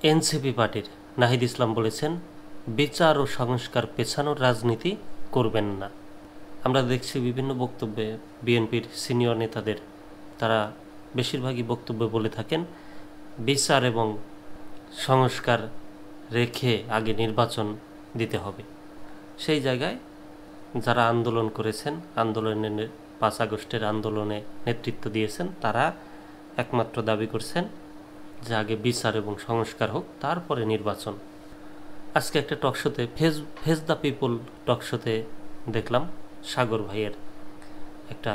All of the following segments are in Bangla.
এনসিপি পার্টির নাহিদ ইসলাম বলেছেন, বিচার ও সংস্কার পেছানোর রাজনীতি করবেন না। আমরা দেখছি বিভিন্ন বক্তব্যে বিএনপির সিনিয়র নেতাদের তারা বেশিরভাগই বক্তব্যে বলে থাকেন বিচার এবং সংস্কার রেখে আগে নির্বাচন দিতে হবে। সেই জায়গায় যারা আন্দোলন করেছেন, আন্দোলনের 5 আগস্টের আন্দোলনে নেতৃত্ব দিয়েছেন, তারা একমাত্র দাবি করছেন যে আগে বিচার এবং সংস্কার হোক, তারপরে নির্বাচন। আজকে একটা টকশোতে ফেস দ্য পিপল টকশোতে দেখলাম সাগর ভাইয়ের একটা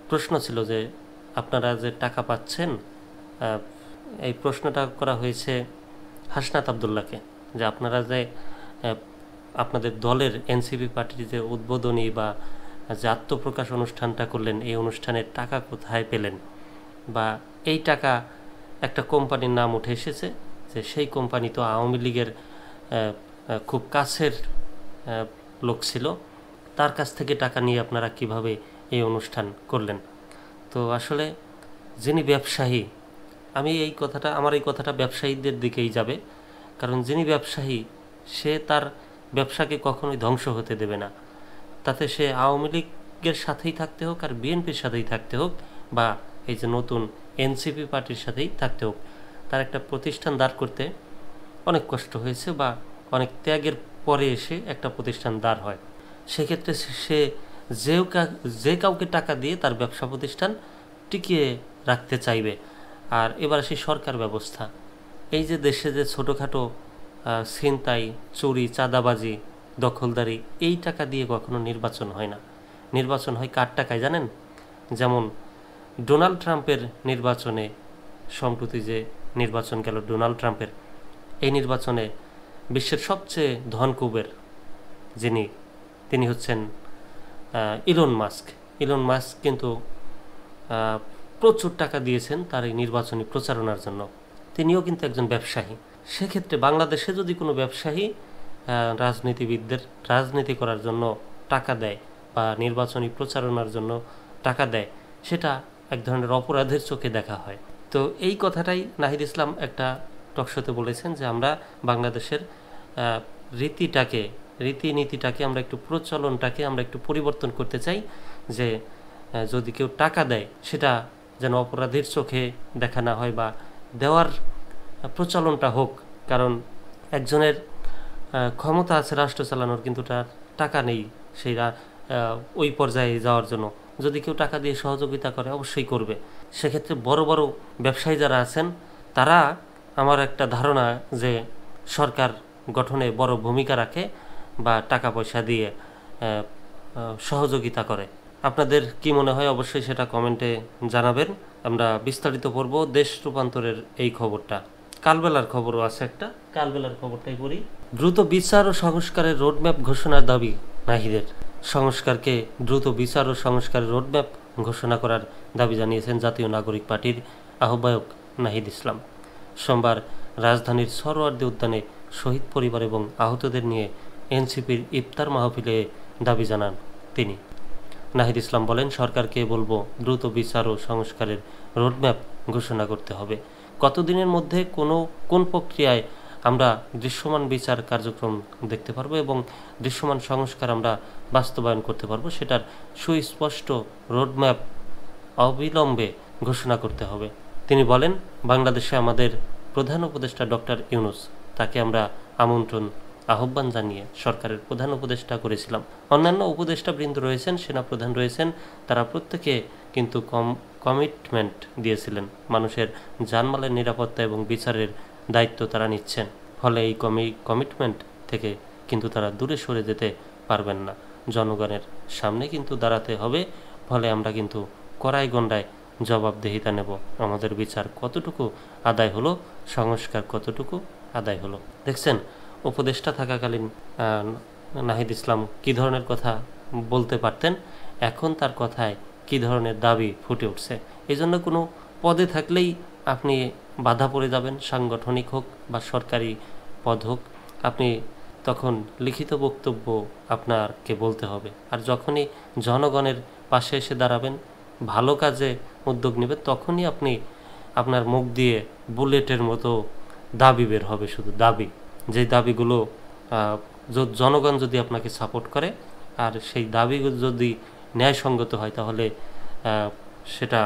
প্রশ্ন ছিল যে আপনারা যে টাকা পাচ্ছেন, এই প্রশ্নটা করা হয়েছে হাসনাত আবদুল্লাহকে, যে আপনারা যে আপনাদের দলের এনসিপি পার্টির যে উদ্বোধনী বা যে আত্মপ্রকাশ অনুষ্ঠানটা করলেন, এই অনুষ্ঠানের টাকা কোথায় পেলেন, বা এই টাকা একটা কোম্পানির নাম উঠে এসেছে যে সেই কোম্পানি তো আওয়ামী লীগের খুব কাছের লোক ছিল, তার কাছ থেকে টাকা নিয়ে আপনারা কিভাবে এই অনুষ্ঠান করলেন। তো আসলে যিনি ব্যবসায়ী, আমার এই কথাটা ব্যবসায়ীদের দিকেই যাবে, কারণ যিনি ব্যবসায়ী সে তার ব্যবসাকে কখনোই ধ্বংস হতে দেবে না। তাতে সে আওয়ামী লীগের সাথেই থাকতে হোক আর বিএনপির সাথেই থাকতে হোক, বা এই যে নতুন এনসিপি পার্টির সাথেই থাকতে হোক, তার একটা প্রতিষ্ঠান দাঁড় করতে অনেক কষ্ট হয়েছে বা অনেক ত্যাগের পরে এসে একটা প্রতিষ্ঠান দাঁড় হয়। সেক্ষেত্রে সে যে কাউকে টাকা দিয়ে তার ব্যবসা প্রতিষ্ঠান টিকিয়ে রাখতে চাইবে। আর এবার সেই সরকার ব্যবস্থা, এই যে দেশে যে ছোটোখাটো ছিনতাই, চুরি, চাঁদাবাজি, দখলদারি, এই টাকা দিয়ে কখনো নির্বাচন হয় না। নির্বাচন হয় কার টাকায় জানেন? যেমন ডোনাল্ড ট্রাম্পের নির্বাচনে, সম্প্রতি যে নির্বাচন গেল ডোনাল্ড ট্রাম্পের, এই নির্বাচনে বিশ্বের সবচেয়ে ধনকুবের তিনি হচ্ছেন ইলন মাস্ক। ইলন মাস্ক কিন্তু প্রচুর টাকা দিয়েছেন তার এই নির্বাচনী প্রচারণার জন্য। তিনিও কিন্তু একজন ব্যবসায়ী। সেক্ষেত্রে বাংলাদেশে যদি কোনো ব্যবসায়ী রাজনীতিবিদদের রাজনীতি করার জন্য টাকা দেয় বা নির্বাচনী প্রচারণার জন্য টাকা দেয়, সেটা এক ধরনের অপরাধের চোখে দেখা হয়। তো এই কথাটাই নাহিদ ইসলাম একটা টকশোতে বলেছেন যে আমরা বাংলাদেশের রীতিনীতিটাকে আমরা একটু, প্রচলনটাকে আমরা একটু পরিবর্তন করতে চাই, যে যদি কেউ টাকা দেয় সেটা যেন অপরাধের চোখে দেখা না হয়, বা দেওয়ার প্রচলনটা হোক। কারণ একজনের ক্ষমতা আছে রাষ্ট্র চালানোর, কিন্তু তার টাকা নেই সেই ওই পর্যায়ে যাওয়ার জন্য। যদি কেউ টাকা দিয়ে সহযোগিতা করে অবশ্যই করবে। সেক্ষেত্রে বড় বড় ব্যবসায়ী যারা আছেন তারা, আমার একটা ধারণা যে সরকার গঠনে বড় ভূমিকা রাখে বা টাকা পয়সা দিয়ে সহযোগিতা করে। আপনাদের কি মনে হয় অবশ্যই সেটা কমেন্টে জানাবেন। আমরা বিস্তারিত পড়ব দেশ রূপান্তরের এই খবরটা। কালবেলার খবরও আছে একটা, কালবেলার খবরটাই পড়ি। দ্রুত বিচার ও সংস্কারের রোডম্যাপ ঘোষণার দাবি নাহিদের। সংস্কারকে দ্রুত বিচার ও সংস্কারের রোডম্যাপ ঘোষণা করার দাবি জানিয়েছেন জাতীয় নাগরিক পার্টির আহ্বায়ক নাহিদ ইসলাম। সোমবার রাজধানীর সরোয়ার্দী উদ্যানে শহীদ পরিবার এবং আহতদের নিয়ে এনসিপির ইফতার মাহফিলে দাবি জানান তিনি। নাহিদ ইসলাম বলেন, সরকারকে বলবো দ্রুত বিচার ও সংস্কারের রোডম্যাপ ঘোষণা করতে হবে। কতদিনের মধ্যে কোন প্রক্রিয়ায় আমরা দৃশ্যমান বিচার কার্যক্রম দেখতে পারবো এবং দৃশ্যমান সংস্কার আমরা বাস্তবায়ন করতে পারবো, সেটার সুস্পষ্ট রোডম্যাপ অবিলম্বে ঘোষণা করতে হবে। তিনি বলেন, বাংলাদেশে আমাদের প্রধান উপদেষ্টা ডক্টর ইউনূস, তাকে আমরা আহ্বান জানিয়ে সরকারের প্রধান উপদেষ্টা করেছিলাম। অন্যান্য উপদেষ্টাবৃন্দ রয়েছেন, সেনাপ্রধান রয়েছেন, তারা প্রত্যেকে কিন্তু কমিটমেন্ট দিয়েছিলেন মানুষের জানমালের নিরাপত্তা এবং বিচারের দায়িত্ব তারা নিচ্ছেন। ফলে এই কমিটমেন্ট থেকে কিন্তু তারা দূরে সরে যেতে পারবেন না। জনগণের সামনে কিন্তু দাঁড়াতে হবে। ফলে আমরা কিন্তু কড়াই গণ্ডায় জবাবদিহিতা নেব। আমাদের বিচার কতটুকু আদায় হলো, সংস্কার কতটুকু আদায় হলো। দেখছেন উপদেষ্টা থাকাকালীন নাহিদ ইসলাম কী ধরনের কথা বলতে পারতেন, এখন তার কথায় কী ধরনের দাবি ফুটে উঠছে। এই জন্য কোনো পদে থাকলেই আপনি বাধা পড়ে যাবেন, সাংগঠনিক হোক বা সরকারি পদ হোক, আপনি তখন লিখিত বক্তব্য আপনাকে বলতে হবে। আর যখনই জনগণের পাশে এসে দাঁড়াবেন, ভালো কাজে উদ্যোগ নেবেন, তখনই আপনি আপনার মুখ দিয়ে বুলেটের মতো দাবি বের হবে, শুধু দাবি। যে দাবিগুলো জনগণ যদি আপনাকে সাপোর্ট করে আর সেই দাবিগুলো যদি ন্যায়সঙ্গত হয়, তাহলে সেটা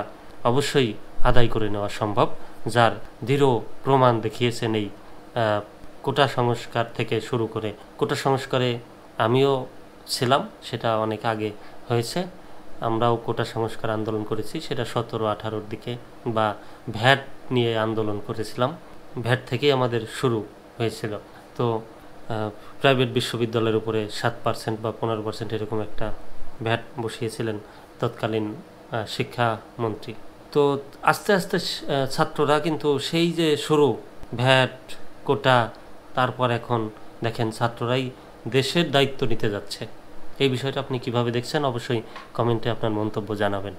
অবশ্যই আদায় করে নেওয়া সম্ভব, যার দৃঢ় প্রমাণ দেখিয়েছেন এই কোটা সংস্কার থেকে শুরু করে। কোটা সংস্কারে আমিও ছিলাম, সেটা অনেক আগে হয়েছে। আমরাও কোটা সংস্কার আন্দোলন করেছি, সেটা 17-18 দিকে, বা ভ্যাট নিয়ে আন্দোলন করেছিলাম। ভ্যাট থেকেই আমাদের শুরু হয়েছিল। তো প্রাইভেট বিশ্ববিদ্যালয়ের উপরে 7% বা 15% এরকম একটা ভ্যাট বসিয়েছিলেন তৎকালীন শিক্ষামন্ত্রী। তো আস্তে আস্তে ছাত্ররা কিন্তু সেই যে শুরু ভ্যাট, কোটা, তারপর এখন দেখেন ছাত্ররাই দেশের দায়িত্ব নিতে যাচ্ছে। এই বিষয়টা আপনি কিভাবে দেখছেন? অবশ্যই কমেন্টে আপনার মন্তব্য জানাবেন।